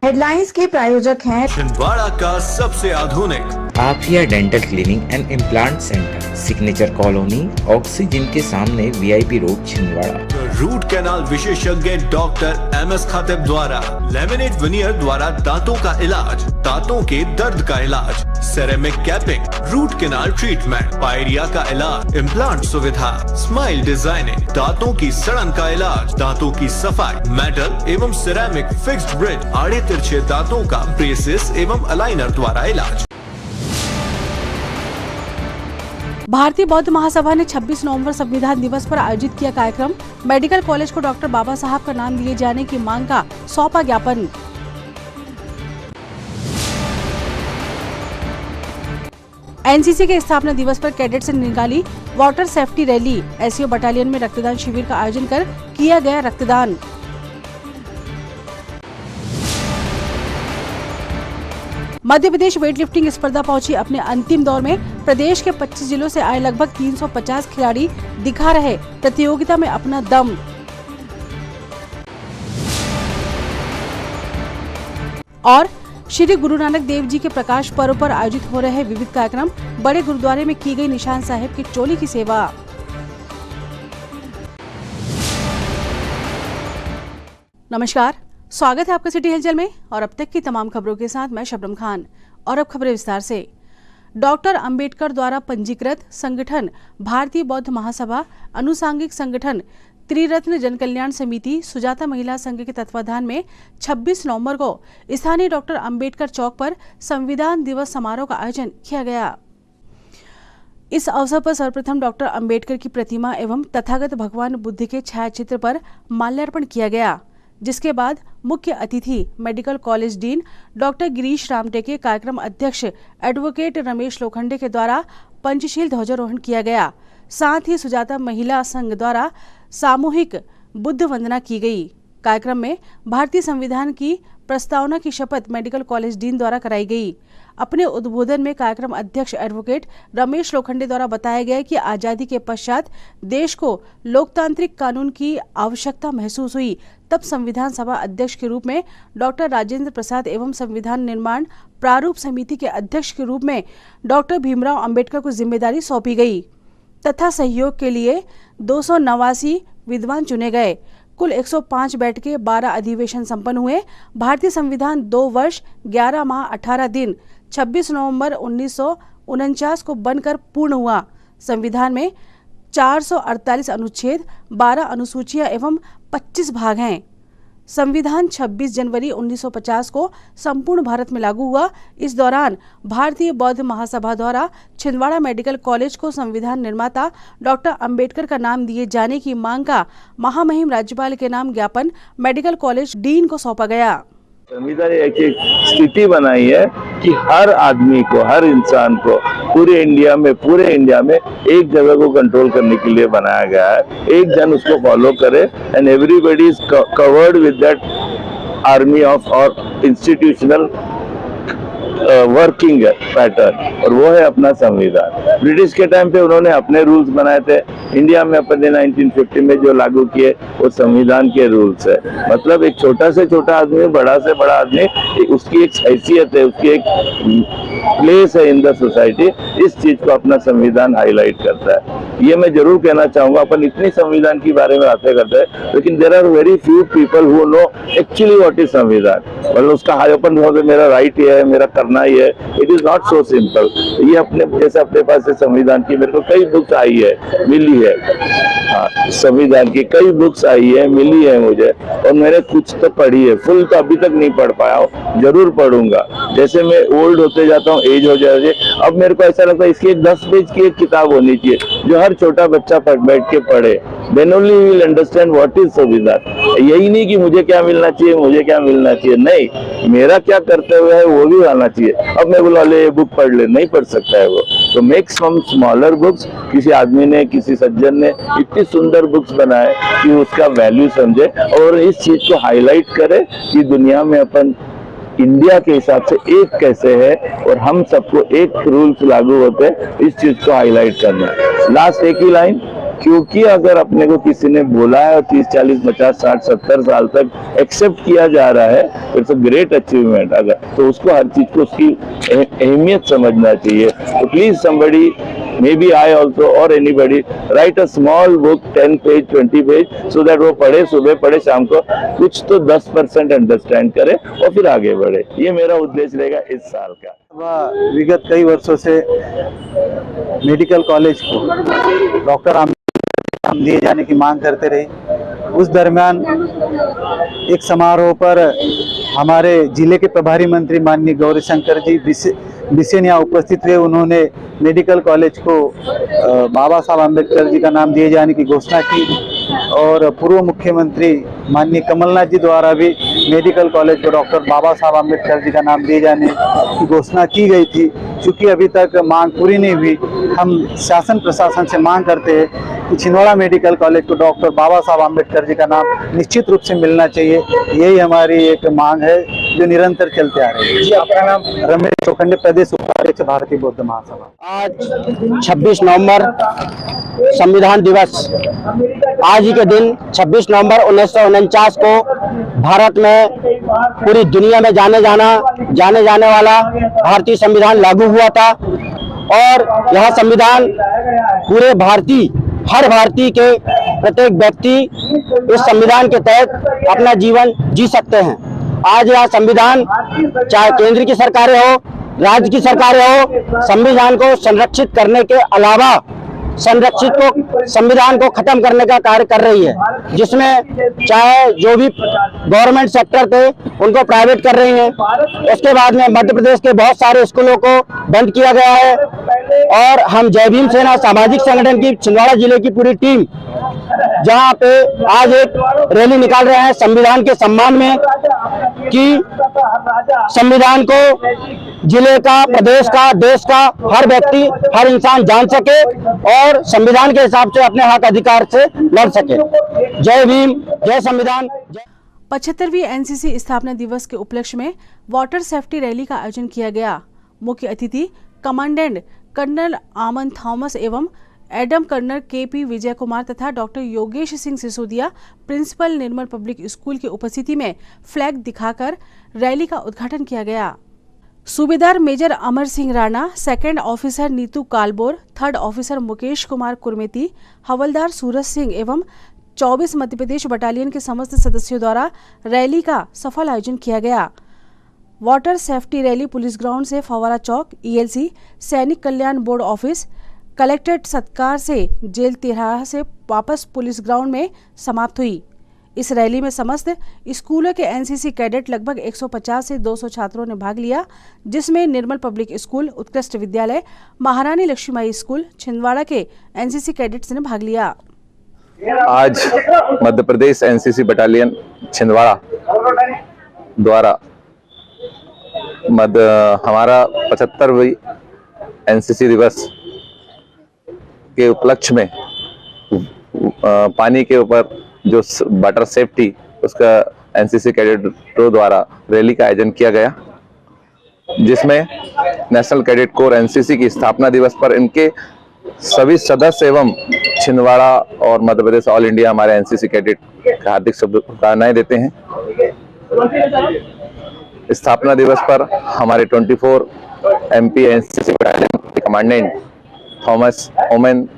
Headlines के प्रायोजक हैं छिंदवाड़ा का सबसे आधुनिक Afiya dental cleaning and implant centre, signature colony, oxygen के सामने, VIP road, Chhindwara. Root canal विशेषज्ञ डॉक्टर एमएस खातिब द्वारा लेमिनेट विनियर द्वारा दांतों का इलाज, दांतों के दर्द का इलाज, ceramic capping, root canal treatment, pyorrhoea का इलाज, इम्प्लांट सुविधा, स्माइल डिजाइनिंग, दांतों की सड़न का इलाज, दांतों की सफाई, मेटल एवं सिरेमिक फिक्स्ड ब्रिज, आड़े तिरछे दांतों का ब्रेसेस एवं अलाइनर द्वारा इलाज। भारतीय बौद्ध महासभा ने 26 नवंबर संविधान दिवस पर आयोजित किया कार्यक्रम। मेडिकल कॉलेज को डॉक्टर बाबा साहब का नाम दिए जाने की मांग का सौंपा ज्ञापन। एनसीसी के स्थापना दिवस पर कैडेट से निकाली water safety rally. SO battalion में रक्तदान शिविर का आयोजन कर किया गया रक्तदान। मध्य प्रदेश वेट लिफ्टिंग स्पर्धा पहुंची अपने अंतिम दौर में। प्रदेश के 25 जिलों से आए लगभग 350 खिलाड़ी दिखा रहे प्रतियोगिता में अपना दम। और श्री गुरु नानक देव जी के प्रकाश पर्व पर आयोजित हो रहे विविध कार्यक्रम। बड़े गुरुद्वारे में की गई निशान साहिब की चोली की सेवा। नमस्कार, स्वागत है आपका सिटी हलचल में और अब तक की तमाम खबरों के साथ मैं शबनम खान। और अब खबरें विस्तार से। डॉक्टर अंबेडकर द्वारा पंजीकृत संगठन भारतीय बौद्ध महासभा, अनुसांगिक संगठन त्रिरत्न जनकल्याण समिति, सुजाता महिला संघ के तत्वाधान में 26 नवंबर को स्थानीय डॉक्टर अंबेडकर चौक पर संविधान दिवस समारोह का आयोजन किया गया। इस अवसर पर सर्वप्रथम डॉक्टर अंबेडकर की प्रतिमा एवं तथागत भगवान बुद्ध के छायाचित्र पर माल्यार्पण किया गया, जिसके बाद मुख्य अतिथि medical college dean doctor Girish Ramteke, कार्यक्रम अध्यक्ष एडवोकेट रमेश लोखंडे के द्वारा पंचशील ध्वजारोहण किया गया। साथ ही सुजाता महिला संघ द्वारा सामूहिक बुद्ध वंदना की गई। कार्यक्रम में भारतीय संविधान की प्रस्तावना की शपथ मेडिकल कॉलेज डीन द्वारा कराई गई। अपने उद्बोधन में कार्यक्रम अध्यक्ष एडवोकेट रमेश लोखंडे द्वारा बताया गया कि आजादी के पश्चात देश को लोकतांत्रिक कानून की आवश्यकता महसूस हुई, तब संविधान सभा अध्यक्ष के रूप में डॉक्टर राजेंद्र प्रसाद एवं संविधान निर्माण प्रारूप समिति के अध्यक्ष के रूप में डॉक्टर भीमराव अंबेडकर को जिम्मेदारी सौंपी गई तथा सहयोग के लिए 289 विद्वान चुने गए। कुल 105 बैठकें, 12 अधिवेशन संपन्न हुए। भारतीय संविधान 2 वर्ष 11 माह 18 दिन 26 नवंबर 1949 को बनकर पूर्ण हुआ। संविधान में 448 अनुच्छेद, 12 अनुसूचियां एवं 25 भाग हैं। संविधान 26 जनवरी 1950 को संपूर्ण भारत में लागू हुआ। इस दौरान भारतीय बौद्ध महासभा द्वारा छिंदवाड़ा मेडिकल कॉलेज को संविधान निर्माता डॉक्टर अंबेडकर का नाम दिए जाने की मांग का महामहिम राज्यपाल के नाम ज्ञापन मेडिकल कॉलेज डीन को सौंपा गया। संविधान एक स्थिति बनाई है कि हर आदमी को, हर इंसान को पूरे इंडिया में एक जगह को कंट्रोल करने के लिए बनाया गया है। एक जन उसको फॉलो करे and everybody is covered with that army of और इंस्टीट्यूशनल वर्किंग पैटर्न, और वो है अपना संविधान। ब्रिटिश के टाइम पे उन्होंने अपने रूल्स बनाए थे। इंडिया में अपने 1950 में जो लागू किए वो संविधान के रूल्स है। मतलब एक छोटा से छोटा आदमी, बड़ा से बड़ा आदमी, उसकी एक हैसियत है, उसकी एक प्लेस है इन द सोसाइटी। इस चीज को अपना संविधान हाईलाइट करता है। ये मैं जरूर कहना चाहूंगा। अपन इतनी संविधान के बारे में बातें करते हैं, लेकिन there are very few people who know actually what is संविधान। मतलब उसका अपन मेरा राइट ये है, मेरा करना ही है। It is not so simple. ये अपने जैसे अपने पास है संविधान की, मेरे को कई बुक्स आई है, मिली है। हाँ, संविधान की कई बुक्स आई है, मिली है मुझे, और मैंने कुछ तो पढ़ी है। फुल तो अभी तक नहीं पढ़ पाया हूँ, जरूर पढ़ूंगा। जैसे मैं ओल्ड होते जाता हूँ, एज हो जाए, अब मेरे को ऐसा लगता है इसकी एक 10 पेज की एक किताब होनी चाहिए जो हर छोटा बच्चा बैठ के पढ़े। Then only we will understand what is संविधान। यही नहीं कि मुझे क्या मिलना चाहिए, मुझे क्या मिलना चाहिए, नहीं, मेरा क्या कर्तव्य है वो भी आना चाहिए। अब मैं बोला ले ये बुक पढ़ ले, नहीं पढ़ सकता है वो। तो मेक सम स्मॉलर बुक्स। किसी आदमी ने, किसी सज्जन ने इतनी सुंदर बुक्स बनाए कि उसका वैल्यू समझे और इस चीज को हाईलाइट करे कि दुनिया में अपन इंडिया के हिसाब से एक कैसे है और हम सबको एक रूल्स लागू होते हैं। इस चीज को हाईलाइट करना है। लास्ट एक ही लाइन, क्योंकि अगर अपने को किसी ने बोला है और 30, 40, 50, 60, 70 साल तक एक्सेप्ट किया जा रहा है, इट्स अ ग्रेट अचीवमेंट। अगर तो उसको हर चीज को उसकी अहमियत समझना चाहिए। तो please somebody, maybe I also or anybody, write a small book, 10 page, 20 page, so that वो पढ़े, सुबह पढ़े, शाम को कुछ तो 10% अंडरस्टैंड करे और फिर आगे बढ़े। ये मेरा उद्देश्य रहेगा इस साल का। वह विगत कई वर्षों से मेडिकल कॉलेज को डॉक्टर आम्बेडकर दिए जाने की मांग करते रहे। उस दरमियान एक समारोह पर हमारे जिले के प्रभारी मंत्री माननीय गौरीशंकर जी बिसेन यहाँ उपस्थित हुए। उन्होंने मेडिकल कॉलेज को बाबा साहब आम्बेडकर जी का नाम दिए जाने की घोषणा की और पूर्व मुख्यमंत्री माननीय कमलनाथ जी द्वारा भी मेडिकल कॉलेज को डॉक्टर बाबा साहब आम्बेडकर जी का नाम दिए जाने की घोषणा की गई थी। चूँकि अभी तक मांग पूरी नहीं हुई, हम शासन प्रशासन से मांग करते हैं कि छिंदवाड़ा मेडिकल कॉलेज को डॉक्टर बाबा साहब आम्बेडकर जी का नाम निश्चित रूप से मिलना चाहिए। यही हमारी एक मांग है जो निरंतर चलते आ रही है। जी, आपका नाम? रमेश चौखंडे, प्रदेश उपाध्यक्ष भारतीय बौद्ध महासभा। आज 26 नवंबर संविधान दिवस। आज ही के दिन 26 नवंबर 1949 को भारत में पूरी दुनिया में जाने जाने वाला भारतीय संविधान लागू हुआ था और यह संविधान पूरे हर भारतीय के प्रत्येक व्यक्ति इस संविधान के तहत अपना जीवन जी सकते हैं। आज यह संविधान चाहे केंद्र की सरकारें हो, राज्य की सरकारें हो, संविधान को संरक्षित करने के अलावा संविधान को खत्म करने का कार्य कर रही है, जिसमें चाहे जो भी गवर्नमेंट सेक्टर थे उनको प्राइवेट कर रही हैं। उसके बाद में मध्य प्रदेश के बहुत सारे स्कूलों को बंद किया गया है और हम जय भीम सेना सामाजिक संगठन की छिंदवाड़ा जिले की पूरी टीम जहां पे आज एक रैली निकाल रहे हैं संविधान के सम्मान में कि संविधान को जिले का, प्रदेश का, देश का हर व्यक्ति, हर इंसान जान सके और संविधान के हिसाब से अपने हक अधिकार से लड़ सके। जय भीम, जय संविधान। 75वीं एनसीसी स्थापना दिवस के उपलक्ष्य में वाटर सेफ्टी रैली का आयोजन किया गया। मुख्य अतिथि कमांडेंट कर्नल आमन थॉमस एवं Adam colonel KP Vijay Kumar तथा डॉक्टर योगेश सिंह सिसोदिया प्रिंसिपल निर्मल पब्लिक स्कूल की उपस्थिति में फ्लैग दिखाकर रैली का उद्घाटन किया गया। सूबेदार major Amar Singh Rana, second officer Neetu Kalbor, third officer Mukesh Kumar Kurmeti, हवलदार सूरज सिंह एवं 24 मध्य प्रदेश बटालियन के समस्त सदस्यों द्वारा रैली का सफल आयोजन किया गया। Water safety rally police ground से फवारा चौक, ईएलसी, सैनिक कल्याण बोर्ड ऑफिस, कलेक्ट्रेट सत्कार से जेल तिराहा से वापस पुलिस ग्राउंड में समाप्त हुई। इस रैली में समस्त स्कूलों के एनसीसी कैडेट लगभग 150 से 200 छात्रों ने भाग लिया, जिसमें निर्मल पब्लिक स्कूल, उत्कृष्ट विद्यालय, महारानी लक्ष्मीबाई स्कूल, छिंदवाड़ा के एनसीसी कैडेट्स ने भाग लिया। आज मध्य प्रदेश एनसीसी बटालियन छिंदवाड़ा द्वारा हमारा 75वीं एनसीसी दिवस के उपलक्ष्य में पानी के ऊपर जो वाटर सेफ्टी उसका एनसीसी कैडेटों द्वारा रैली का आयोजन किया गया, जिसमें नेशनल कैडेट कोर एनसीसी की स्थापना दिवस पर इनके सभी सदस्य एवं छिंदवाड़ा और मध्य प्रदेश ऑल इंडिया हमारे एनसीसी कैडेट हार्दिक शुभकामनाएं देते हैं। स्थापना दिवस पर हमारे 24 एमपी एनसीसी बटालियन के कमांडेंट थॉमस ओमेन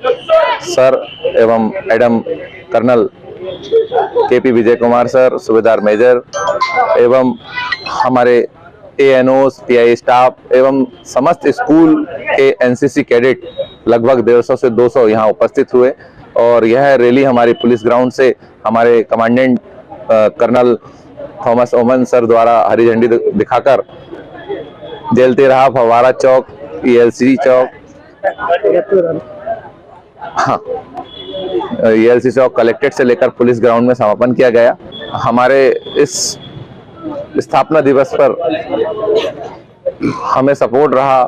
सर एवं Adam colonel KP Vijay Kumar sir, सूबेदार मेजर एवं हमारे एएनओ, टीआई स्टाफ एवं समस्त स्कूल के एनसीसी कैडेट लगभग 150 से 200 यहाँ उपस्थित हुए और यह रैली हमारी पुलिस ग्राउंड से हमारे कमांडेंट कर्नल थॉमस ओमन सर द्वारा हरी झंडी दिखाकर जेल तिराहा, फवारा चौक, ईएलसी चौक, ईएलसी चौक, कलेक्ट्रेट से लेकर पुलिस ग्राउंड में समापन किया गया। हमारे इस स्थापना दिवस पर हमें सपोर्ट रहा,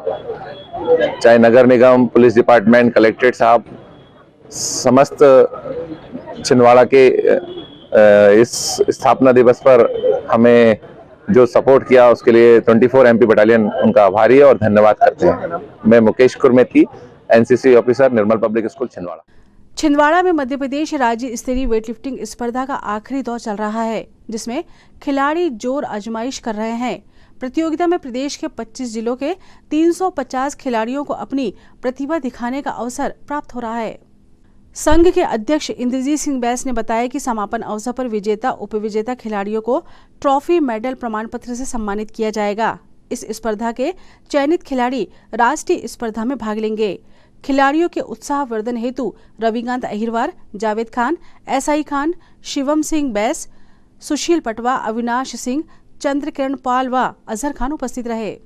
चाहे नगर निगम, पुलिस डिपार्टमेंट, कलेक्ट्रेट साहब, समस्त छिंदवाड़ा के इस स्थापना दिवस पर हमें जो सपोर्ट किया उसके लिए 24 एमपी बटालियन उनका आभारी है और धन्यवाद करते हैं। मैं मुकेश कुरमेती, एनसीसी ऑफिसर, निर्मल पब्लिक स्कूल, छिंदवाड़ा। छिंदवाड़ा में मध्य प्रदेश राज्य स्तरीय वेटलिफ्टिंग स्पर्धा का आखिरी दौर चल रहा है, जिसमें खिलाड़ी जोर आजमाइश कर रहे हैं। प्रतियोगिता में प्रदेश के 25 जिलों के 350 खिलाड़ियों को अपनी प्रतिभा दिखाने का अवसर प्राप्त हो रहा है। संघ के अध्यक्ष इंद्रजीत सिंह बैस ने बताया कि समापन अवसर पर विजेता उपविजेता खिलाड़ियों को ट्रॉफी, मेडल, प्रमाण पत्र से सम्मानित किया जाएगा। इस स्पर्धा के चयनित खिलाड़ी राष्ट्रीय स्पर्धा में भाग लेंगे। खिलाड़ियों के उत्साहवर्धन हेतु रविकांत अहिरवार, जावेद खान, एसआई खान, शिवम सिंह बैस, सुशील पटवा, अविनाश सिंह, चंद्रकिरण पाल व अजहर खान उपस्थित रहे।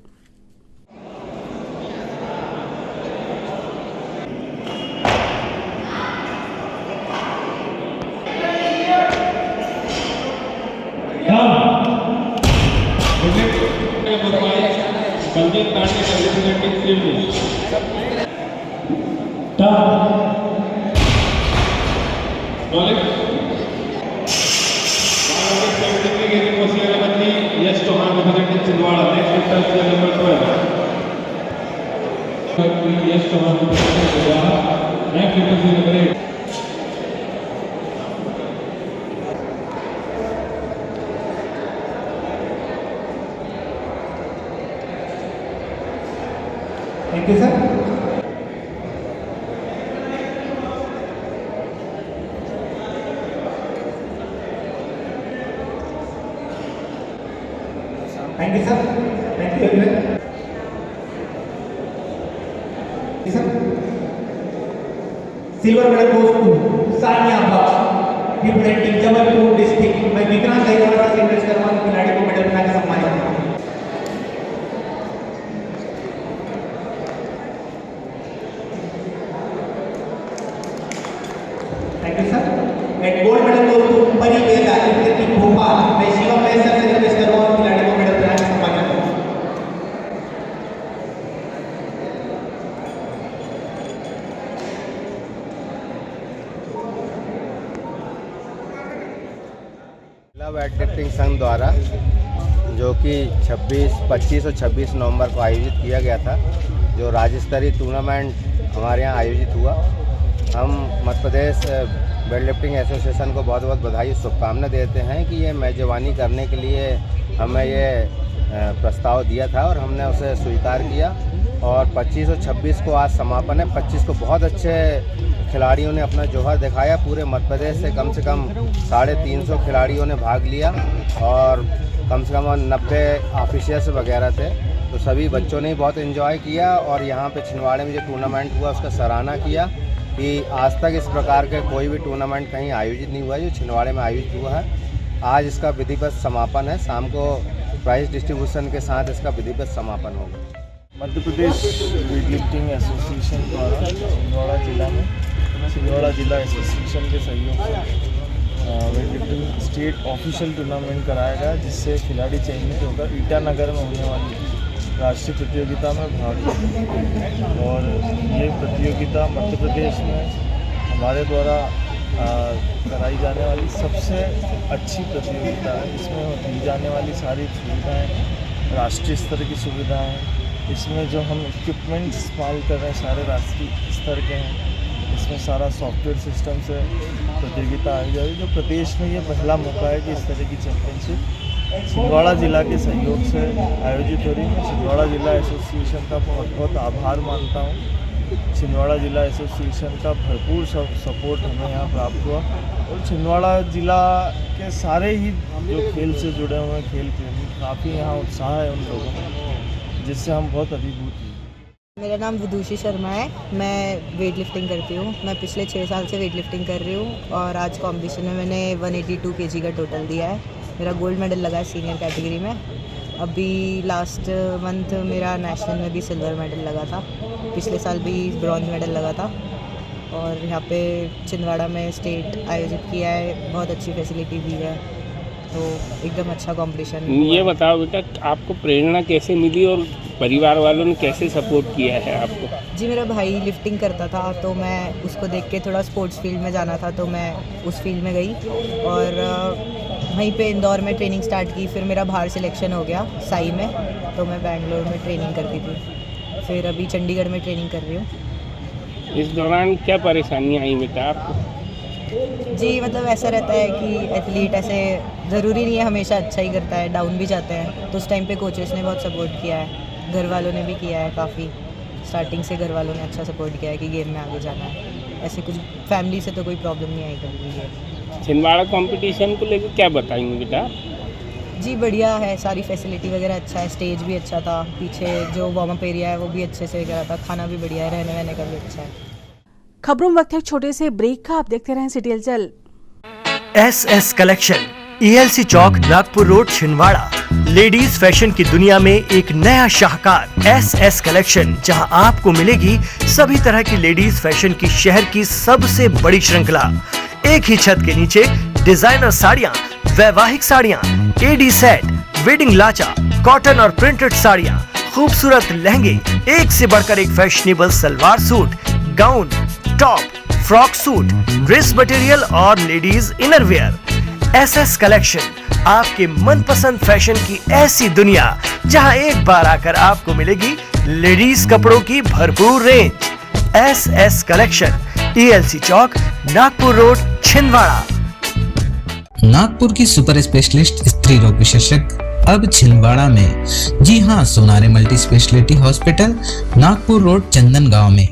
Thank you sir. Thank you sir. Thank you everyone. Silver medal goes to Sania Bakhsh, representing Jabalpur district. मैं विक्रांत अहिरवार से इन्वेस्ट करवाऊं खिलाड़ी को मेडल मिला के सम्मानित करूंगा। Thank you sir. And gold medal goes to Pariveda, representing Bhopal. मैं शिवम बैस से इन्वेस्ट करवाऊं खिलाड़ी को मेडल मिला के सम्मानित करूंगा। वेटलिफ्टिंग संघ द्वारा जो कि 25 और 26 नवंबर को आयोजित किया गया था, जो राज्य स्तरीय टूर्नामेंट हमारे यहाँ आयोजित हुआ। हम मध्य प्रदेश वेटलिफ्टिंग एसोसिएशन को बहुत बहुत बधाई, शुभकामना देते हैं कि ये मेजबानी करने के लिए हमें ये प्रस्ताव दिया था और हमने उसे स्वीकार किया। और 25 और 26 को आज समापन है। 25 को बहुत अच्छे खिलाड़ियों ने अपना जौहर दिखाया। पूरे मध्य प्रदेश से कम 350 खिलाड़ियों ने भाग लिया और कम से कम 90 ऑफिशियल्स वगैरह थे। तो सभी बच्चों ने बहुत एंजॉय किया और यहाँ पे छिंदवाड़े में जो टूर्नामेंट हुआ उसका सराहना किया कि आज तक इस प्रकार के कोई भी टूर्नामेंट कहीं आयोजित नहीं हुआ जो छिंदवाड़े में आयोजित हुआ है। आज इसका विधिवत समापन है। शाम को प्राइज डिस्ट्रीब्यूशन के साथ इसका विधिवत समापन होगा। मध्य प्रदेश वेटलिफ्टिंग एसोसिएशन द्वारा छिंदवाड़ा जिला एसोसिएशन के सहयोग से वेटलिफ्टिंग स्टेट ऑफिशियल टूर्नामेंट कराया गया, जिससे खिलाड़ी चयनित होकर ईटानगर में होने वाली राष्ट्रीय प्रतियोगिता में भाग लेंगे। और ये प्रतियोगिता मध्य प्रदेश में हमारे द्वारा कराई जाने वाली सबसे अच्छी प्रतियोगिता है। इसमें दी जाने वाली सारी सुविधाएँ राष्ट्रीय स्तर की सुविधाएँ हैं। इसमें जो हम इक्विपमेंट्स इस्तेमाल कर रहे हैं सारे राष्ट्रीय स्तर के हैं। इसमें सारा सॉफ्टवेयर सिस्टम से प्रतियोगिता आई जाएगी, जो प्रदेश में ये पहला मौका है कि इस तरह की चैंपियनशिप छिंदवाड़ा जिला के सहयोग से आयोजित हो रही है। मैं छिंदवाड़ा जिला एसोसिएशन का बहुत बहुत आभार मानता हूँ। छिंदवाड़ा जिला एसोसिएशन का भरपूर सपोर्ट हमें यहाँ प्राप्त हुआ और छिंदवाड़ा जिला के सारे ही जो खेल से जुड़े हुए हैं खेल प्रेमी, काफ़ी यहाँ उत्साह है उन लोगों में, जिससे हम बहुत अभिभूत हैं। मेरा नाम विदुषी शर्मा है। मैं वेट लिफ्टिंग करती हूँ। मैं पिछले 6 साल से वेट लिफ्टिंग कर रही हूँ और आज कंपटीशन में मैंने 182 kg का टोटल दिया है। मेरा गोल्ड मेडल लगा है सीनियर कैटेगरी में। अभी लास्ट मंथ मेरा नेशनल में भी सिल्वर मेडल लगा था। पिछले साल भी ब्रॉन्ज मेडल लगा था। और यहाँ पे छिंदवाड़ा में स्टेट आयोजित किया है। बहुत अच्छी फैसिलिटी भी है, तो एकदम अच्छा कंपटीशन। ये बताओ बेटा, आपको प्रेरणा कैसे मिली और परिवार वालों ने कैसे सपोर्ट किया है आपको? जी, मेरा भाई लिफ्टिंग करता था तो मैं उसको देख के थोड़ा स्पोर्ट्स फील्ड में जाना था, तो मैं उस फील्ड में गई और वहीं पे इंदौर में ट्रेनिंग स्टार्ट की। फिर मेरा बाहर सिलेक्शन हो गया साई में, तो मैं बेंगलोर में ट्रेनिंग करती थी। फिर अभी चंडीगढ़ में ट्रेनिंग कर रही हूँ। इस दौरान क्या परेशानियाँ आई बेटा आपको? जी मतलब ऐसा रहता है कि एथलीट ऐसे ज़रूरी नहीं है हमेशा अच्छा ही करता है, डाउन भी जाते हैं। तो उस टाइम पे कोचेस ने बहुत सपोर्ट किया है, घर वालों ने भी किया है काफ़ी। स्टार्टिंग से घर वालों ने अच्छा सपोर्ट किया है कि गेम में आगे जाना है। ऐसे कुछ फैमिली से तो कोई प्रॉब्लम नहीं आई कभी भी ये। छिंदवाड़ा कंपटीशन को लेकर क्या बताएंगे बेटा? जी बढ़िया है, सारी फैसिलिटी वगैरह अच्छा है, स्टेज भी अच्छा था, पीछे जो वार्म अप एरिया है वो भी अच्छे से करा था, खाना भी बढ़िया है, रहने वहने का भी अच्छा है। खबरों में वक्त है एक छोटे से ब्रेक का। आप देखते रहें city Halchal. SS collection, ELC Chowk, Nagpur road, Chhindwara. Ladies fashion की दुनिया में एक नया शाहकार SS कलेक्शन, जहां आपको मिलेगी सभी तरह की लेडीज फैशन की शहर की सबसे बड़ी श्रृंखला। एक ही छत के नीचे डिजाइनर साड़ियां, वैवाहिक साड़ियां, AD सेट, वेडिंग लाचा, कॉटन और प्रिंटेड साड़ियां, खूबसूरत लहंगे, एक से बढ़कर एक fashionable salwar suit, gown, top, frock suit, dress material और लेडीज इनरवेयर। SS कलेक्शन, आपके मनपसंद फैशन की ऐसी दुनिया, जहां एक बार आकर आपको मिलेगी लेडीज कपड़ों की भरपूर range. SS collection, ELC Chowk, Nagpur road, Chhindwara. Nagpur की सुपर स्पेशलिस्ट स्त्री रोग विशेषज्ञ अब छिंदवाड़ा में। जी हाँ, Sonare multi speciality hospital, Nagpur road, Chandan Gaon में।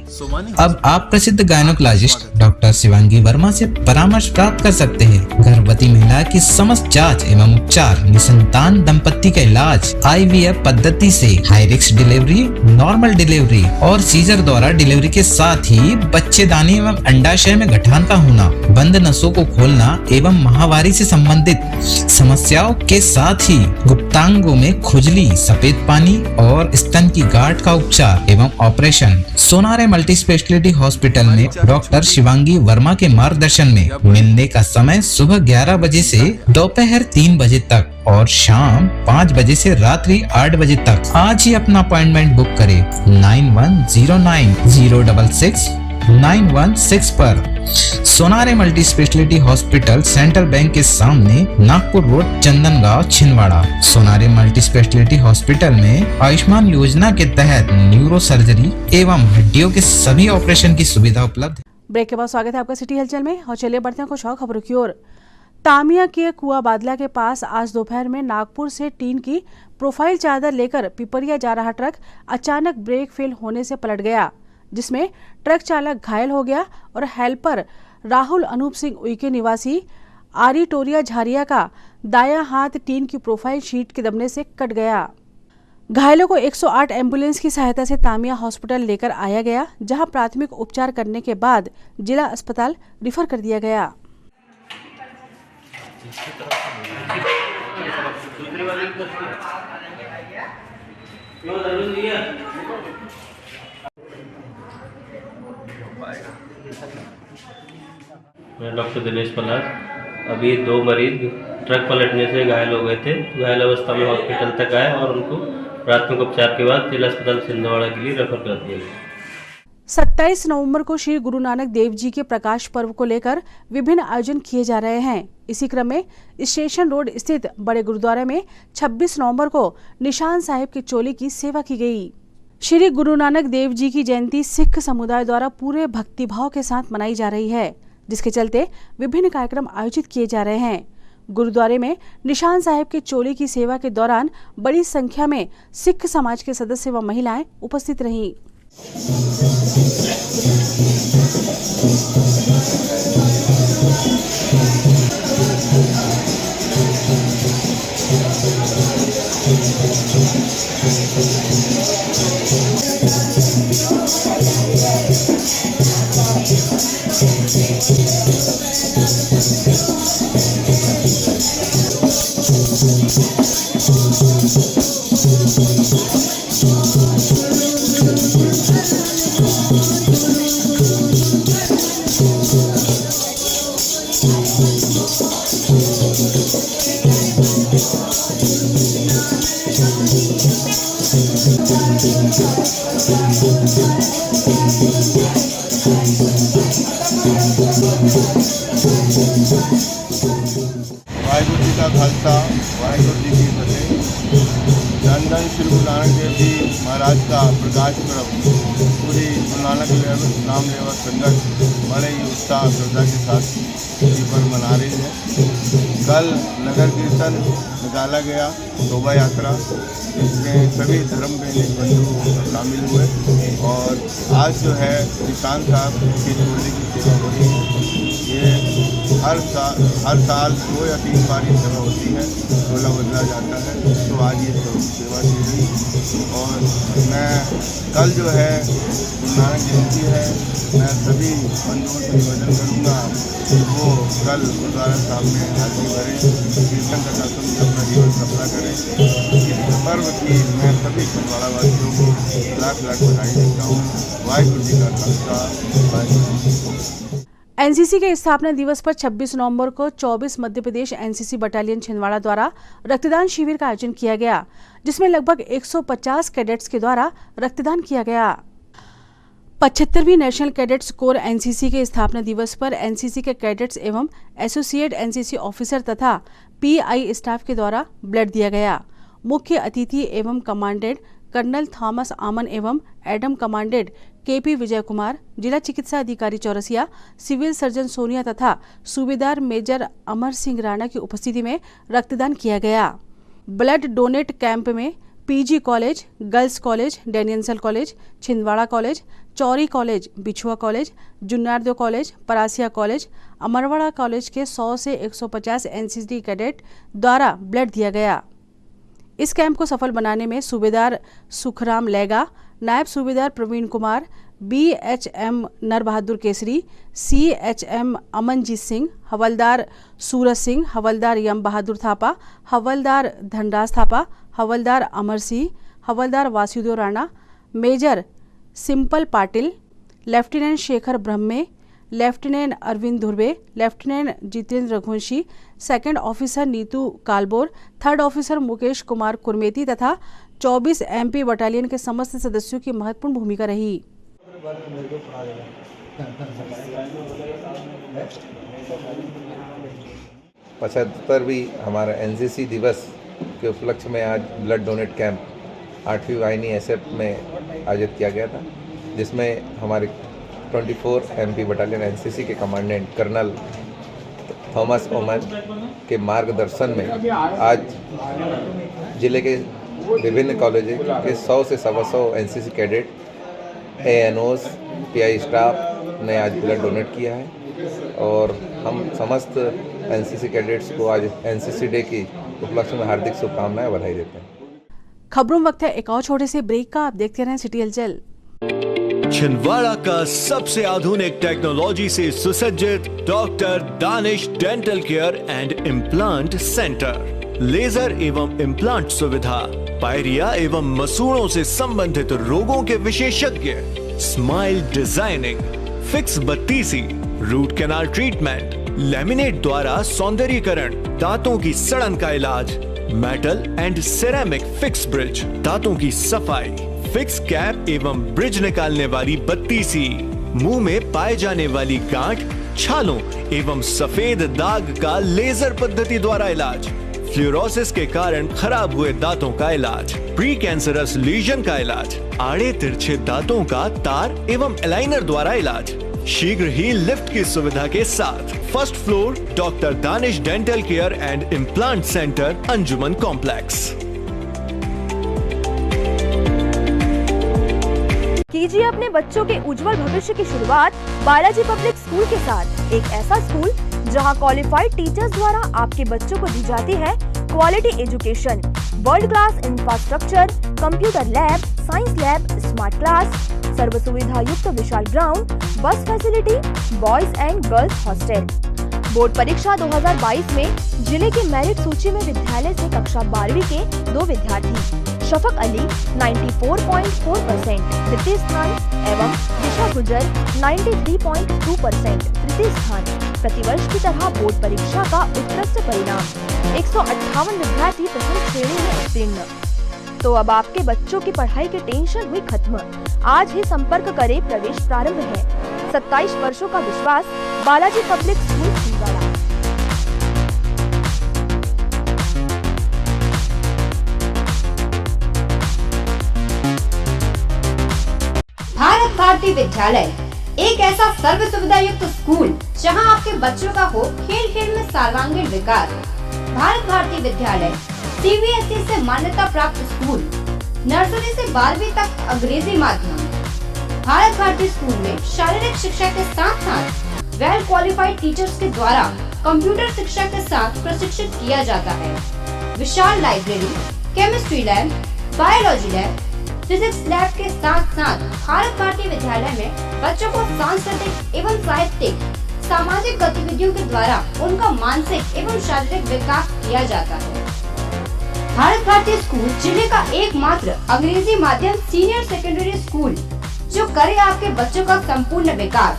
अब आप प्रसिद्ध गायनोकोलॉजिस्ट डॉक्टर शिवांगी वर्मा से परामर्श प्राप्त कर सकते हैं। गर्भवती महिला की समस्त जांच एवं उपचार, निसंतान दंपत्ति का इलाज, IVF पद्धति से high risk delivery, normal delivery और सीजर द्वारा डिलीवरी के साथ ही बच्चेदानी एवं अंडाशय में गठान का होना, बंद नसों को खोलना एवं माहवारी से संबंधित समस्याओं के साथ ही गुप्तांगों में खुजली, सफेद पानी और स्तन की गांठ का उपचार एवं operation Sonare multi speciality hospital में डॉक्टर शिवांगी वर्मा के मार्गदर्शन में। मिलने का समय सुबह 11 बजे से दोपहर 3 बजे तक और शाम 5 बजे से रात्रि 8 बजे तक। आज ही अपना अपॉइंटमेंट बुक करें 9109066916 पर। Sonare multi speciality hospital, central bank के सामने, Nagpur road, Chandangaon, Chhindwara. Sonare multi speciality hospital में आयुष्मान योजना के तहत न्यूरो सर्जरी एवं हड्डियों के सभी ऑपरेशन की सुविधा उपलब्ध है। ब्रेक के बाद स्वागत है आपका सिटी हलचल में और चलिए बढ़ते हैं कुछ और खबरों की ओर। तामिया के कुआ बादला के पास आज दोपहर में नागपुर से टीन की प्रोफाइल चादर लेकर पिपरिया जा रहा ट्रक अचानक ब्रेक फेल होने से पलट गया, जिसमें ट्रक चालक घायल हो गया और हेल्पर राहुल अनूप सिंह उइके निवासी आरिटोरिया झारिया का दायां हाथ टीन की प्रोफाइल शीट के दबने से कट गया। घायलों को 108 एम्बुलेंस की सहायता से तामिया हॉस्पिटल लेकर आया गया, जहां प्राथमिक उपचार करने के बाद जिला अस्पताल रिफर कर दिया गया। मैं डॉक्टर दिनेश पलार। अभी 2 मरीज ट्रक पलटने से घायल हो गए थे, घायल अवस्था में हॉस्पिटल तक आए और उनको प्राथमिक उपचार के बाद जिला अस्पताल छिंदवाड़ा के लिए रेफर कर दिया गया। 27 नवंबर को श्री गुरु नानक देव जी के प्रकाश पर्व को लेकर विभिन्न आयोजन किए जा रहे हैं। इसी क्रम में स्टेशन रोड स्थित बड़े गुरुद्वारा में 26 नवंबर को निशान साहिब के चोले की सेवा की गई। श्री गुरु नानक देव जी की जयंती सिख समुदाय द्वारा पूरे भक्तिभाव के साथ मनाई जा रही है, जिसके चलते विभिन्न कार्यक्रम आयोजित किए जा रहे हैं। गुरुद्वारे में निशान साहिब के चोले की सेवा के दौरान बड़ी संख्या में सिख समाज के सदस्य व महिलाएं उपस्थित रहीं। वाहिगुरु जी का खालसा, वाहिगुरु जी की फतेह। धन धन श्री गुरु नानक देव जी महाराज का प्रकाश पर्व श्री गुरु नानक नाम लेवा संगत बड़े ही उत्साह श्रद्धा के साथ ये पर्व मना रही है। कल नगर कीर्तन निकाला गया, शोभा यात्रा, जिसमें सभी धर्म के बंधु शामिल हुए और आज जो है किसान साहब की चोली की सेवा हो रही है। ये हर साल 2 या 3 बार ये सेवा होती है, चोला बदला जाता है, तो आज ये सेवा की गई। और मैं कल जो है गुरु नानक जयंती है, मैं सभी बंधुओं से निवेदन करूँगा कि वो कल गुरुद्वारा साहब में हाजिरी भरें, कीर्तन कथा सुन के अपना जीवन सफला करें। इस पर्व की मैं सभी छिंदवाड़ा वासियों को लाख लाख बधाई देता हूँ। वाहिगुरु जी का खालसा, वाहिगुरु जी की फतेह। एनसीसी के स्थापना दिवस पर 26 नवंबर को 24 मध्य प्रदेश एनसीसी बटालियन छिंदवाड़ा द्वारा रक्तदान शिविर का आयोजन किया गया, जिसमें लगभग 150 कैडेट्स के द्वारा रक्तदान किया गया। 75वीं नेशनल कैडेट्स कोर एनसीसी के स्थापना दिवस पर एनसीसी के कैडेट्स एवं एसोसिएट एनसीसी ऑफिसर तथा पीआई स्टाफ के द्वारा ब्लड दिया गया। मुख्य अतिथि एवं कमांडेंट कर्नल थॉमस आमन एवं Adam commandant KP Vijay Kumar, जिला चिकित्सा अधिकारी चौरसिया, सिविल सर्जन सोनिया तथा सूबेदार मेजर अमर सिंह राणा की उपस्थिति में रक्तदान किया गया। ब्लड डोनेट कैंप में PG college, girls college, Danielson college, Chhindwara college, Chauri college, Bichhua college, Junnardeo college, Parasia college, Amarwara college के 100 से 150 एनसीसी कैडेट द्वारा ब्लड दिया गया। इस कैंप को सफल बनाने में सूबेदार सुखराम लेगा, नायब सूबेदार प्रवीण कुमार, बीएचएम नर बहादुर केसरी, सीएचएम अमनजीत सिंह, हवलदार सूरज सिंह, हवलदार यम बहादुर थापा, हवलदार धनराज थापा, हवलदार अमर सिंह, हवलदार Vasudev Rana, major Simple Patil, lieutenant Shekhar Brahme, lieutenant Arvind Dhurve, lieutenant Jitendra Raghuvanshi, second officer Neetu Kalbor, third officer Mukesh Kumar Kurmeti तथा 24 एमपी बटालियन के समस्त सदस्यों की महत्वपूर्ण भूमिका रही। 75वीं हमारा एनसीसी दिवस के उपलक्ष्य में आज ब्लड डोनेट कैंप 8वीं वाहिनी एसएफ में आयोजित किया गया था, जिसमें हमारे 24 एमपी बटालियन एनसीसी के कमांडेंट कर्नल थॉमस ओमन के मार्गदर्शन में आज जिले के विभिन्न कॉलेजों के 100 से 125 एनसीसी कैडेट, एएनओस, पीआई स्टाफ ने आज ब्लड डोनेट किया है और हम समस्त एनसीसी कैडेट्स को आज एनसीसी डे की उपलक्ष्य में हार्दिक शुभकामनाएं, बधाई देते हैं। खबरों में वक्त है एक और छोटे से ब्रेक का। आप देखते रहें सिटी हलचल। छिंदवाड़ा का सबसे आधुनिक टेक्नोलॉजी से सुसज्जित doctor Danish dental care and implant centre, laser एवं इम्प्लांट सुविधा, पायरिया एवं मसूड़ों से संबंधित रोगों के विशेषज्ञ, स्माइल डिजाइनिंग, फिक्स बत्तीसी, रूट कैनाल ट्रीटमेंट, लैमिनेट द्वारा सौंदर्यीकरण, दांतों की सड़न का इलाज, metal and ceramic fix bridge, दांतों की सफाई, फिक्स कैप एवं ब्रिज निकालने वाली बत्तीसी, मुंह में पाए जाने वाली गांठ, छालों एवं सफेद दाग का लेजर पद्धति द्वारा इलाज, फ्लोरोसिस के कारण खराब हुए दांतों का इलाज, प्री कैंसरस लीजन का इलाज, आड़े तिरछे दांतों का तार एवं एलाइनर द्वारा इलाज, शीघ्र ही लिफ्ट की सुविधा के साथ। First floor doctor Danish dental care and implant centre, Anjuman complex. कीजिए अपने बच्चों के उज्जवल भविष्य की शुरुआत बालाजी पब्लिक स्कूल के साथ। एक ऐसा स्कूल जहां क्वालिफाइड टीचर्स द्वारा आपके बच्चों को दी जाती है quality education, world class infrastructure, computer lab, science lab, smart class, सर्व सुविधा युक्त विशाल ground, bus facility, boys and girls hostel. Board परीक्षा 2022 में जिले के मेरिट सूची में विद्यालय से कक्षा 12वीं के 2 विद्यार्थी शफक अली 94.4% तृतीय स्थान एवं दिशा गुजर 93.2% तृतीय स्थान। प्रतिवर्ष की तरह बोर्ड परीक्षा का उत्कृष्ट परिणाम 158 विद्यार्थी प्रथम श्रेणी में उत्तीर्ण। तो अब आपके बच्चों की पढ़ाई की टेंशन हुई खत्म। आज ही संपर्क करें, प्रवेश प्रारंभ है। 27 वर्षों का विश्वास, बालाजी पब्लिक स्कूल छिंदवाड़ा। भारती विद्यालय एक ऐसा सर्व सुविधा युक्त स्कूल जहां आपके बच्चों का हो खेल खेल में सर्वांगीण विकास। भारत भारती विद्यालय CBSE से मान्यता प्राप्त स्कूल, नर्सरी से 12वीं तक अंग्रेजी माध्यम। भारत भारती स्कूल में शारीरिक शिक्षा के साथ साथ वेल क्वालिफाइड टीचर्स के द्वारा कंप्यूटर शिक्षा के साथ प्रशिक्षित किया जाता है। विशाल library, chemistry lab, biology lab, physics lab के साथ साथ भारत भारती विद्यालय में बच्चों को सांस्कृतिक एवं साहित्यिक सामाजिक गतिविधियों के द्वारा उनका मानसिक एवं शारीरिक विकास किया जाता है। भारत भारती स्कूल जिले का एकमात्र अंग्रेजी माध्यम सीनियर सेकेंडरी स्कूल जो करे आपके बच्चों का संपूर्ण विकास।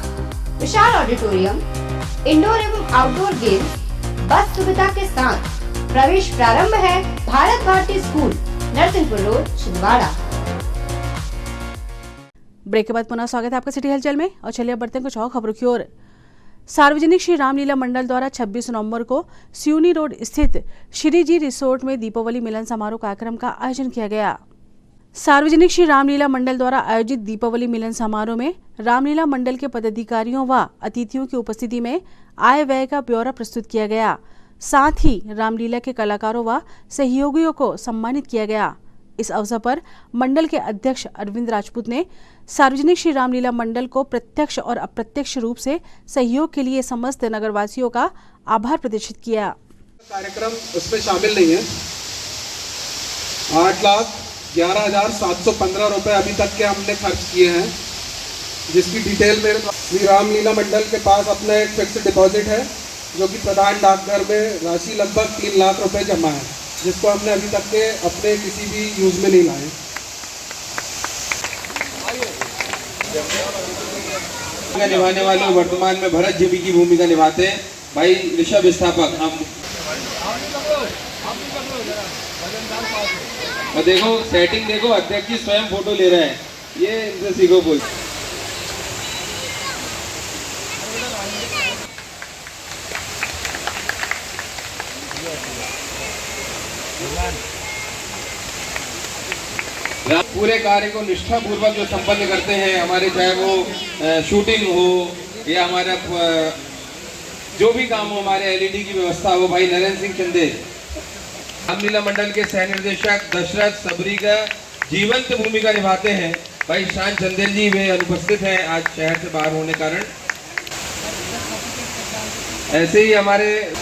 विशाल ऑडिटोरियम, इंडोर एवं आउटडोर गेम्स, बस सुविधा के साथ प्रवेश प्रारंभ है। Bharat Bharati school, Narsinghpur road, Chhindwara. Break के बाद पुनः स्वागत है आपका सिटी हलचल में और चलिए अब बढ़ते हैं कुछ और खबरों की ओर। सार्वजनिक श्री रामलीला मंडल द्वारा 26 नवंबर को सियूनी रोड स्थित श्री जी रिसोर्ट में दीपावली मिलन समारोह कार्यक्रम का आयोजन किया गया। सार्वजनिक श्री रामलीला मंडल द्वारा आयोजित दीपावली मिलन समारोह में रामलीला मंडल के पदाधिकारियों व अतिथियों की उपस्थिति में आय व्यय का ब्यौरा प्रस्तुत किया गया। साथ ही रामलीला के कलाकारों व सहयोगियों को सम्मानित किया गया। इस अवसर पर मंडल के अध्यक्ष अरविंद राजपूत ने सार्वजनिक श्री रामलीला मंडल को प्रत्यक्ष और अप्रत्यक्ष रूप से सहयोग के लिए समस्त नगरवासियों का आभार प्रदर्शित किया। कार्यक्रम उसमें शामिल नहीं है। 8,11,715 रुपए अभी तक के हमने खर्च किए हैं, जिसकी डिटेल मेरे श्री रामलीला मंडल के पास अपना एक फिक्स्ड डिपॉजिट है जो कि प्रधान डाकघर में राशि लगभग 3 लाख रुपए जमा है, जिसको हमने अभी तक के अपने किसी भी यूज में नहीं लाए। निभाने वाले वर्तमान में भरत जीवी की भूमिका निभाते हैं भाई ऋषभ स्थापक। हम और देखो सेटिंग देखो, अध्यक्ष जी स्वयं फोटो ले रहे हैं, ये इनसे सीखो बोल। पूरे कार्य को निष्ठा पूर्वक जो संपन्न करते हैं हमारे, चाहे वो शूटिंग हो या हमारा जो भी काम हो, हमारे LED की व्यवस्था हो, भाई नरेंद्र सिंह चंदे। रामलीला मंडल के सह निर्देशक दशरथ सबरी का जीवंत भूमिका निभाते हैं भाई शान चंदेल जी, वे अनुपस्थित हैं आज शहर से बाहर होने कारण। ऐसे ही हमारे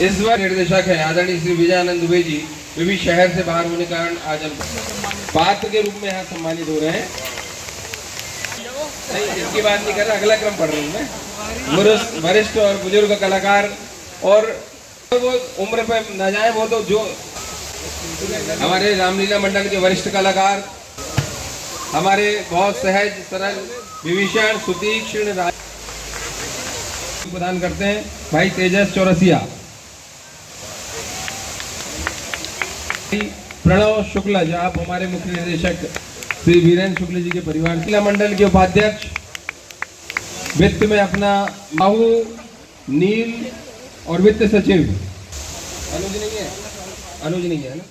इस बार निर्देशक है आदरणीय श्री विजयानंद दुबे जी, वे भी शहर से बाहर होने कारण आज हम पात्र के रूप में यहाँ सम्मानित हो रहे हैं। नहीं, इसकी बात नहीं कर रहा, अगला क्रम पढ़ रहा हूँ मैं। वरिष्ठ और बुजुर्ग कलाकार और वो उम्र पे न जाए, वो तो जो हमारे रामलीला मंडल के वरिष्ठ कलाकार, हमारे बहुत सहज सरल विभीषण सुतीक्ष्ण प्रदान करते हैं भाई तेजस चौरसिया। प्रणव शुक्ला जी, आप हमारे मुख्य निर्देशक श्री वीरेंद्र शुक्ल जी के परिवार। जिला मंडल के उपाध्यक्ष, वित्त में अपना बाहू नील और वित्त सचिव अनुज नहीं है ना।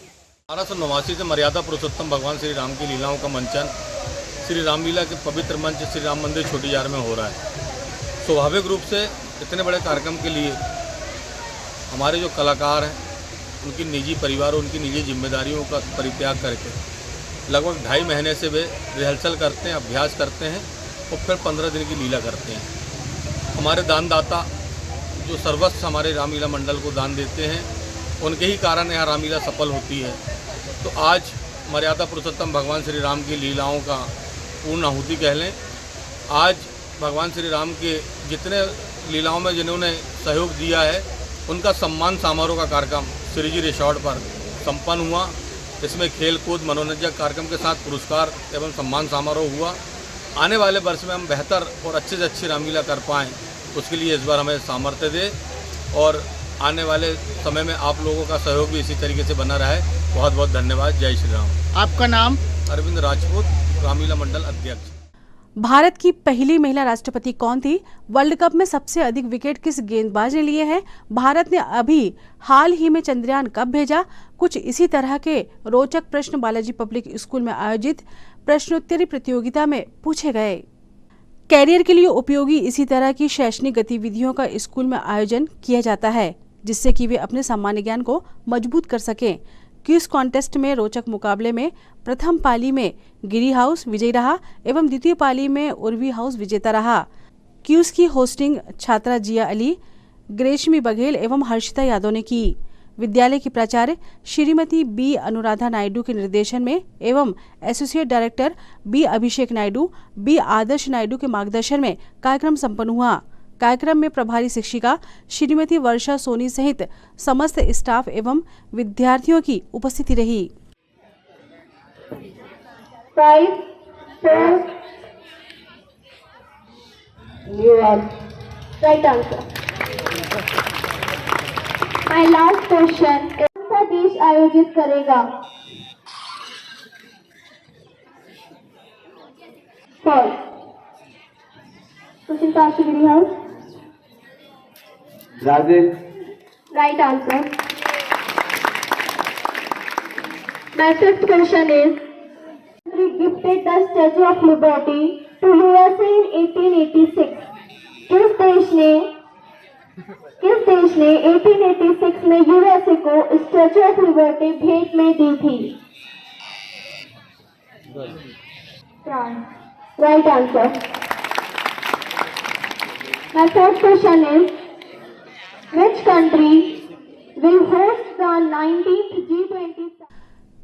1889 से मर्यादा पुरुषोत्तम भगवान श्री राम की लीलाओं का मंचन श्री रामलीला के पवित्र मंच श्री राम मंदिर छोटी जार में हो रहा है। स्वाभाविक रूप से इतने बड़े कार्यक्रम के लिए हमारे जो कलाकार हैं उनकी निजी परिवार और उनकी निजी जिम्मेदारियों का परित्याग करके लगभग 2.5 महीने से वे रिहर्सल करते हैं, अभ्यास करते हैं और फिर 15 दिन की लीला करते हैं। हमारे दानदाता जो सर्वस्व हमारे रामलीला मंडल को दान देते हैं, उनके ही कारण यहाँ रामलीला सफल होती है। तो आज मर्यादा पुरुषोत्तम भगवान श्री राम की लीलाओं का पूर्ण आहुति कह लें। आज भगवान श्री राम के जितने लीलाओं में जिन्होंने सहयोग दिया है, उनका सम्मान समारोह का कार्यक्रम श्री जी रिसोर्ट पर संपन्न हुआ। इसमें खेल कूद मनोरंजक कार्यक्रम के साथ पुरस्कार एवं सम्मान समारोह हुआ। आने वाले वर्ष में हम बेहतर और अच्छे से अच्छी रामलीला कर पाएँ, उसके लिए इस बार हमें सामर्थ्य दे और आने वाले समय में आप लोगों का सहयोग भी इसी तरीके से बना रहा है। बहुत बहुत धन्यवाद। जय श्री राम। आपका नाम? अरविंद राजपूत, रामलीला मंडल अध्यक्ष। भारत की पहली महिला राष्ट्रपति कौन थी? वर्ल्ड कप में सबसे अधिक विकेट किस गेंदबाज ने लिए हैं? भारत ने अभी हाल ही में चंद्रयान कब भेजा? कुछ इसी तरह के रोचक प्रश्न बालाजी पब्लिक स्कूल में आयोजित प्रश्नोत्तरी प्रतियोगिता में पूछे गए। कैरियर के लिए उपयोगी इसी तरह की शैक्षणिक गतिविधियों का स्कूल में आयोजन किया जाता है, जिससे कि वे अपने सामान्य ज्ञान को मजबूत कर सकें। क्विज कॉन्टेस्ट में रोचक मुकाबले में प्रथम पाली में गिरी हाउस विजयी रहा एवं द्वितीय पाली में उर्वी हाउस विजेता रहा। क्विज की होस्टिंग छात्रा जिया अली, ग्रेशमी बघेल एवं हर्षिता यादव ने की। विद्यालय की प्राचार्य श्रीमती बी अनुराधा नायडू के निर्देशन में एवं एसोसिएट डायरेक्टर बी अभिषेक नायडू, बी आदर्श नायडू के मार्गदर्शन में कार्यक्रम संपन्न हुआ। कार्यक्रम में प्रभारी शिक्षिका श्रीमती वर्षा सोनी सहित समस्त स्टाफ एवं विद्यार्थियों की उपस्थिति रही। 5, 4, you are right answer. My last question, कौन सा देश आयोजित करेगा? False. Question passed to Giri House. Brazil. Right answer. My fifth question is, gifted the Statue of Liberty to USA in 1886. किस देश ने 1886 में यूएसए को स्टैच्यू ऑफ लिबर्टी भेंट में दी थी? France. Right answer. My fourth question is, which country will host the 19th G20?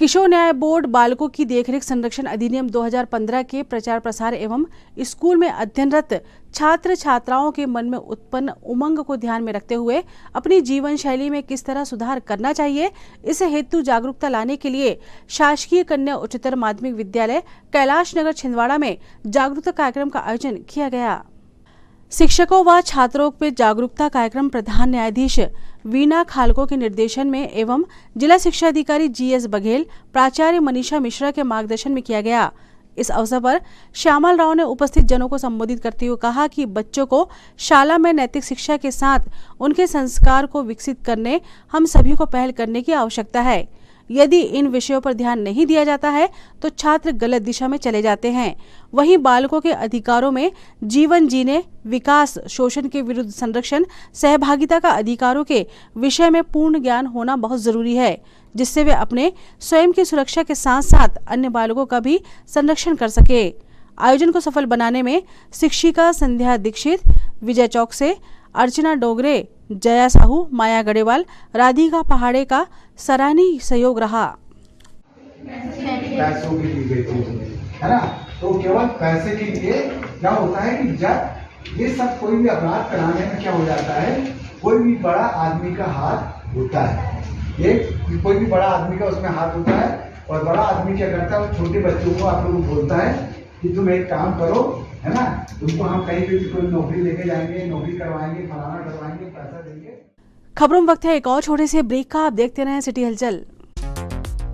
किशोर न्याय board बालकों की देखरेख संरक्षण अधिनियम 2015 के प्रचार प्रसार एवं स्कूल में अध्ययनरत छात्र छात्राओं के मन में उत्पन्न उमंग को ध्यान में रखते हुए अपनी जीवन शैली में किस तरह सुधार करना चाहिए, इस हेतु जागरूकता लाने के लिए शासकीय कन्या उच्चतर माध्यमिक विद्यालय कैलाश नगर छिंदवाड़ा में जागरूकता कार्यक्रम का आयोजन किया गया। शिक्षकों व छात्रों पे जागरूकता कार्यक्रम प्रधान न्यायाधीश वीना खालको के निर्देशन में एवं जिला शिक्षा अधिकारी GS बघेल, प्राचार्य मनीषा मिश्रा के मार्गदर्शन में किया गया। इस अवसर पर श्यामल राव ने उपस्थित जनों को संबोधित करते हुए कहा कि बच्चों को शाला में नैतिक शिक्षा के साथ उनके संस्कार को विकसित करने हम सभी को पहल करने की आवश्यकता है। यदि इन विषयों पर ध्यान नहीं दिया जाता है तो छात्र गलत दिशा में चले जाते हैं। वहीं बालकों के अधिकारों में जीवन जीने, विकास, शोषण के विरुद्ध संरक्षण, सहभागिता का अधिकारों के विषय में पूर्ण ज्ञान होना बहुत जरूरी है, जिससे वे अपने स्वयं की सुरक्षा के साथ साथ अन्य बालकों का भी संरक्षण कर सके। आयोजन को सफल बनाने में शिक्षिका संध्या दीक्षित, विजय चौक से अर्चना डोगरे, जया साहू, माया गढ़ेवाल, राधिका पहाड़े का सराहनीय सहयोग रहा। पैसों की दी गई चीज है ना, तो केवल पैसे के लिए क्या होता है कि जब ये सब कोई भी अपराध कराने में क्या हो जाता है, कोई भी बड़ा आदमी का हाथ होता है, कोई भी बड़ा आदमी का उसमें हाथ होता है। और बड़ा आदमी क्या करता है, छोटे बच्चों को आप लोग बोलता है कि तुम एक काम करो, है ना, तुमको हम कहीं पे भी कोई नौकरी लेके जाएंगे, नौकरी करवाएंगे, फलाना करवाएंगे, पैसा देंगे। खबरों में वक्त है एक और छोटे से ब्रेक का। आप देखते रहें सिटी हलचल।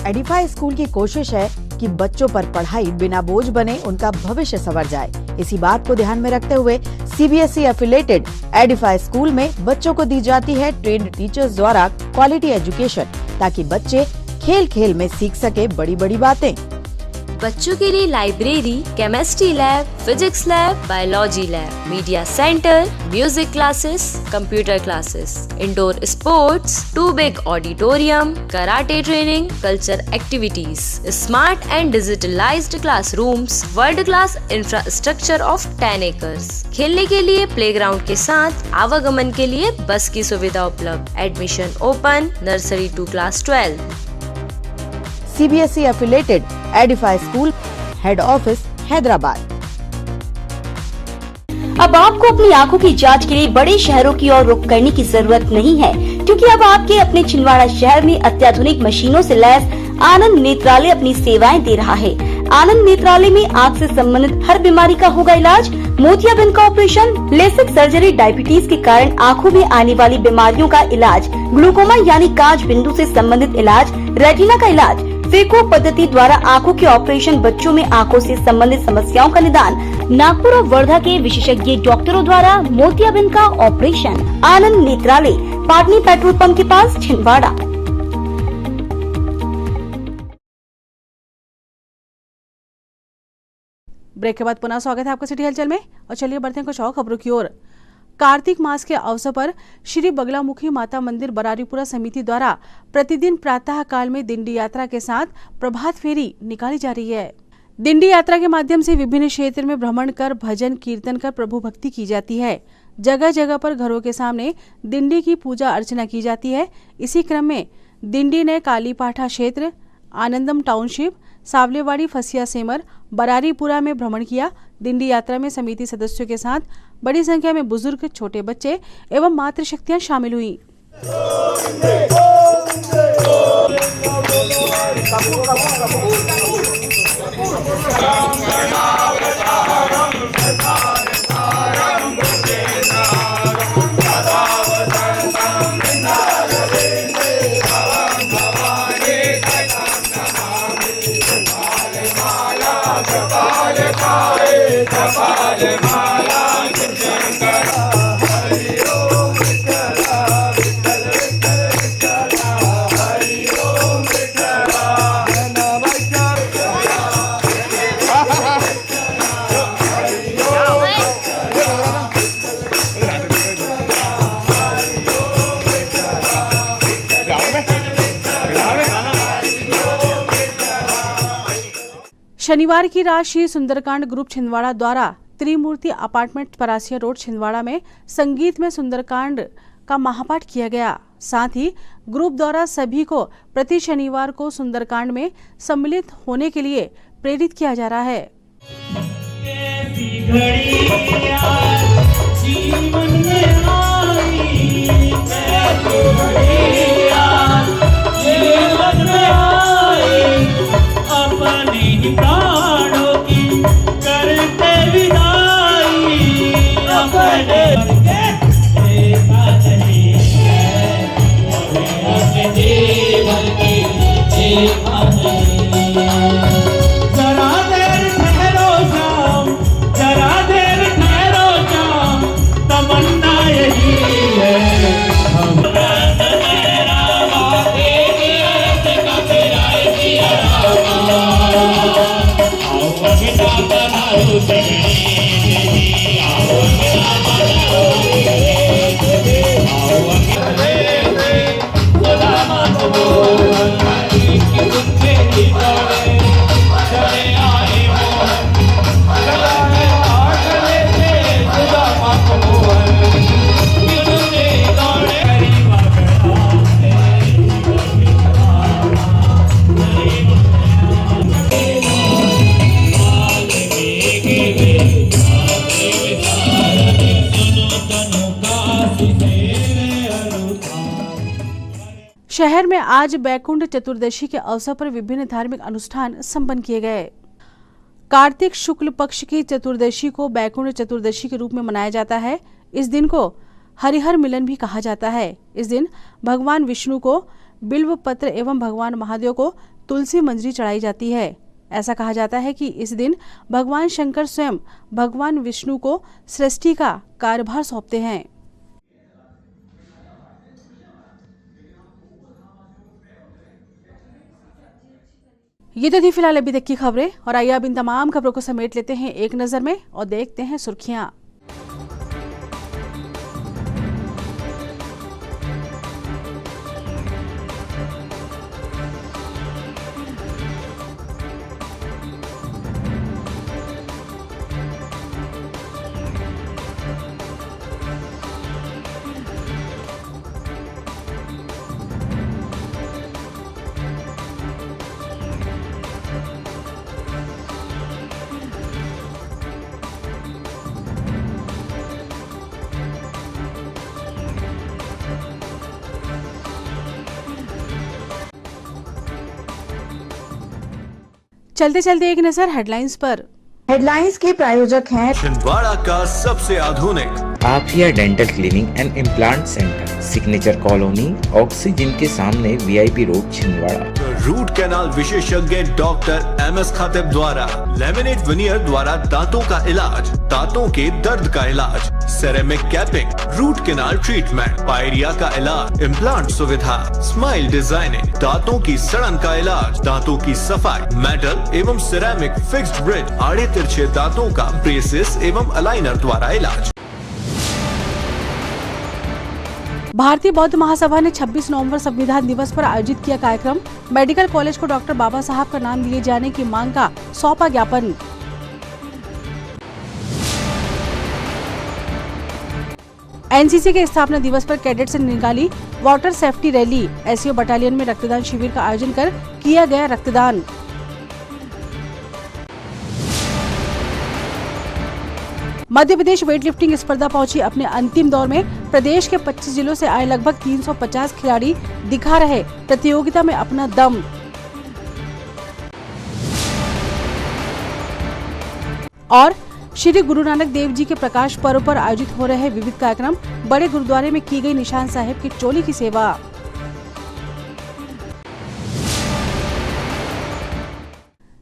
एडिफाई स्कूल की कोशिश है कि बच्चों पर पढ़ाई बिना बोझ बने उनका भविष्य संवर जाए। इसी बात को ध्यान में रखते हुए CBSE एफिलेटेड एडिफाई स्कूल में बच्चों को दी जाती है ट्रेन्ड टीचर्स द्वारा क्वालिटी एजुकेशन, ताकि बच्चे खेल खेल में सीख सके बड़ी बड़ी बातें। बच्चों के लिए library, chemistry lab, physics lab, biology lab, media centre, music classes, computer classes, indoor sports, 2 big auditorium, karate training, culture activities, smart and digitalised classrooms, world class infrastructure of 10 acres, खेलने के लिए प्लेग्राउंड के साथ आवागमन के लिए बस की सुविधा उपलब्ध। Admission open nursery to class 12। CBSE affiliated Edify school, head office Hyderabad. अब आपको अपनी आंखों की जांच के लिए बड़े शहरों की ओर रुख करने की जरूरत नहीं है, क्योंकि अब आपके अपने छिंदवाड़ा शहर में अत्याधुनिक मशीनों से लैस आनंद नेत्रालय अपनी सेवाएं दे रहा है। आनंद नेत्रालय में आँख से संबंधित हर बीमारी का होगा इलाज। मोतियाबिंद का ऑपरेशन, लेसिक सर्जरी, डायबिटीज के कारण आँखों में आने वाली बीमारियों का इलाज, ग्लूकोमा यानी कांच बिंदु से संबंधित इलाज, रेटिना का इलाज, फेको पद्धति द्वारा आंखों के ऑपरेशन, बच्चों में आंखों से संबंधित समस्याओं का निदान, नागपुर और वर्धा के विशेषज्ञ डॉक्टरों द्वारा मोतियाबिंद का ऑपरेशन। आनंद नेत्रालय, पाटनी पेट्रोल पंप के पास, छिंदवाड़ा। ब्रेक के बाद पुनः स्वागत है आपका सिटी हलचल में और चलिए बढ़ते हैं कुछ और खबरों की ओर। कार्तिक मास के अवसर पर श्री बगलामुखी माता मंदिर बरारीपुरा समिति द्वारा प्रतिदिन प्रातः काल में दिंडी यात्रा के साथ प्रभात फेरी निकाली जा रही है। दिंडी यात्रा के माध्यम से विभिन्न क्षेत्र में भ्रमण कर भजन कीर्तन कर प्रभु भक्ति की जाती है। जगह जगह पर घरों के सामने दिंडी की पूजा अर्चना की जाती है। इसी क्रम में दिंडी ने कालीपाठा क्षेत्र, आनंदम टाउनशिप, सावलेवाड़ी, फसिया सेमर, बरारीपुरा में भ्रमण किया। दिंडी यात्रा में समिति सदस्यों के साथ बड़ी संख्या में बुजुर्ग, छोटे बच्चे एवं मातृशक्तियां शामिल हुई। शनिवार की रात श्री सुंदरकांड ग्रुप छिंदवाड़ा द्वारा त्रिमूर्ति अपार्टमेंट परासिया रोड छिंदवाड़ा में संगीत में सुंदरकांड का महापाठ किया गया। साथ ही ग्रुप द्वारा सभी को प्रति शनिवार को सुंदरकांड में सम्मिलित होने के लिए प्रेरित किया जा रहा है। शहर में आज बैकुंठ चतुर्दशी के अवसर पर विभिन्न धार्मिक अनुष्ठान संपन्न किए गए। कार्तिक शुक्ल पक्ष की चतुर्दशी को बैकुंठ चतुर्दशी के रूप में मनाया जाता है। इस दिन को हरिहर मिलन भी कहा जाता है। इस दिन भगवान विष्णु को बिल्व पत्र एवं भगवान महादेव को तुलसी मंजरी चढ़ाई जाती है। ऐसा कहा जाता है कि इस दिन भगवान शंकर स्वयं भगवान विष्णु को सृष्टि का कार्यभार सौंपते हैं। ये तो थी फिलहाल अभी तक की खबरें और आइए अब इन तमाम खबरों को समेट लेते हैं एक नजर में और देखते हैं सुर्खियां। चलते चलते एक नजर हेडलाइंस पर। हेडलाइंस के प्रायोजक हैं छिंदवाड़ा का सबसे आधुनिक Afiya dental clinic and implant centre, signature colony, oxygen के सामने VIP road, Chhindwara. Root canal विशेषज्ञ डॉक्टर MS खातिब द्वारा लेमिनेट विनियर द्वारा दांतों का इलाज, दांतों के दर्द का इलाज, ceramic capping, root canal treatment, pyorrhoea का इलाज, इम्प्लांट सुविधा, स्माइल डिजाइनिंग, दांतों की सड़न का इलाज, दांतों की सफाई, मेटल एवं सिरेमिक फिक्स्ड ब्रिज, आड़े तिरछे दांतों का ब्रेसेस एवं अलाइनर द्वारा इलाज। भारतीय बौद्ध महासभा ने 26 नवंबर संविधान दिवस पर आयोजित किया कार्यक्रम। मेडिकल कॉलेज को डॉक्टर बाबा साहब का नाम दिए जाने की मांग का सौंपा ज्ञापन। एनसीसी के स्थापना दिवस पर कैडेट्स ने निकाली water safety rally. SO battalion में रक्तदान शिविर का आयोजन कर किया गया रक्तदान। मध्य प्रदेश वेट लिफ्टिंग स्पर्धा पहुंची अपने अंतिम दौर में। प्रदेश के 25 जिलों से आए लगभग 350 खिलाड़ी दिखा रहे प्रतियोगिता में अपना दम। और श्री गुरु नानक देव जी के प्रकाश पर्व पर आयोजित हो रहे विविध कार्यक्रम। बड़े गुरुद्वारे में की गई निशान साहिब की चोली की सेवा।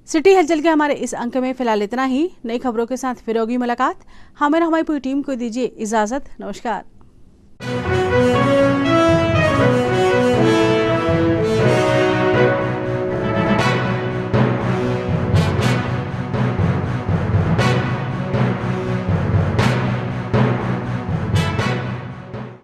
सिटी हलचल के हमारे इस अंक में फिलहाल इतना ही। नई खबरों के साथ फिर होगी मुलाकात। हमें और हमारी पूरी टीम को दीजिए इजाजत। नमस्कार।